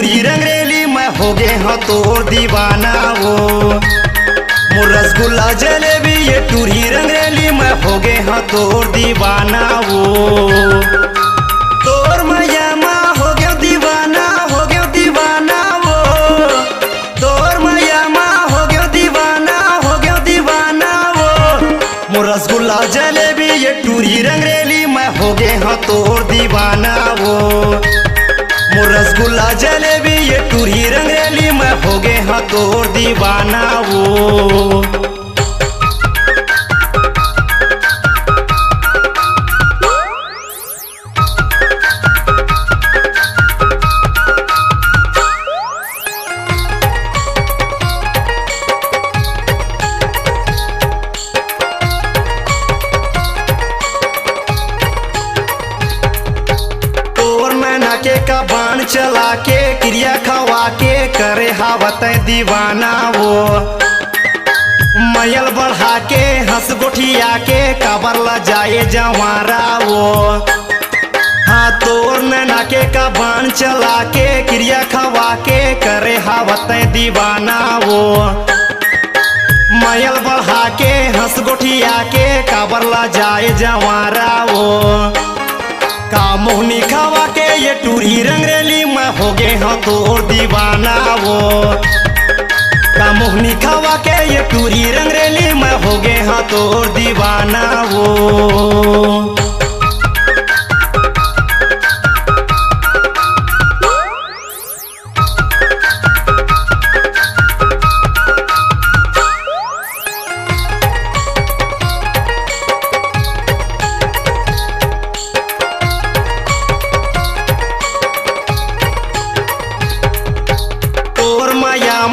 टूरी रंगरेली मैं हो गए हाँ तोर दीवाना वो। मोर रसगुल्ला जलेबी ये टूरी रंगरेली मैं हो गए हाँ तोर दीवाना वो। तोर मैया माँ हो गया दीवाना, हो गया दीवाना वो। तोर मैया माँ हो गया दीवाना, हो गया दीवाना वो। मोर रसगुल्ला जलेबी ये टूरी रंगरेली मैं हो गए हाँ तोर दीवाना वो। मोर रसगुल्ला जलेबी ये टूरी रंगरेली मैं हो गए हाँ तोर दीवाना वो। के का बाण चला के क्रिया खवा के करे हावत दीवाना वो। मैल बढ़ा के हंस गोठिया के काबर ला जाए जवारा वो। हाँ तोर नैना के का बाण चला के क्रिया खवा के करे हावत दीवाना वो। मैल बढ़ा के हंस गोठिया के काबर ला जाए जवारा वो। का मोहनी खावा के ये टूरी रंगरेली मैं हो गए हाँ तोर दीवाना वो। का मोहनी खावा के ये टूरी रंगरेली मैं हो गए हाँ तोर दीवाना वो।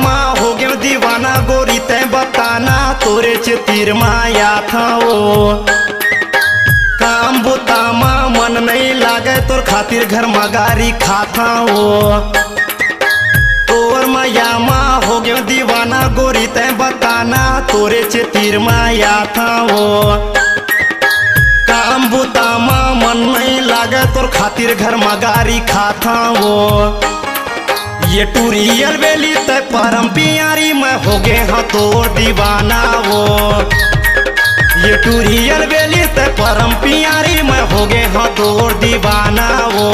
माँ हो गया दीवाना गोरी तय बताना तोरे चितीर माया था वो। काम बुता माँ मन नहीं लागे तोर खातिर घर मगारी खाता वो। तोर मैया माँ हो गया दीवाना गोरी तय बताना तोरे चितीर माया था वो। काम बुता माँ मन नहीं लागे तोर खातिर घर मगारी खाता वो। ये टूरी अलबेली तय परम पियारी मैं हो गए हाँ तोर दीवाना वो। ये टूरी अलबेली तय परम पियारी मैं हो गए हाँ तोर दीवाना वो।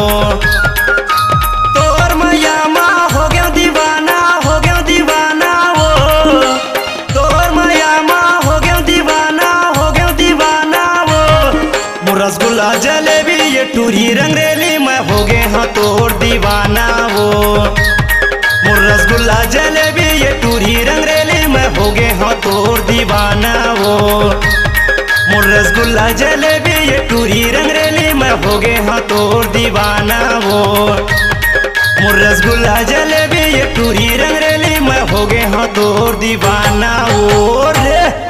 तोर मैया माँ हो गया दीवाना, हो गया दीवाना वो। तोर मैया माँ हो गया दीवाना, हो गया दीवाना वो। मोर रसगुल्ला जलेबी ये टूरी रंगरेली मैं हो गए हाँ तोर दीवाना वो। मोर रसगुल्ला जलेबी ये टूरी रंगरेली मैं हो गए हाँ तोर दीवाना वो। मोर रसगुल्ला जलेबी ये टूरी रंगरेली मैं हो गए हाँ तोर दीवाना वो। मोर रसगुल्ला जलेबी ये टूरी रंगरेली मैं हो गए हाँ तोर दीवाना वो रे।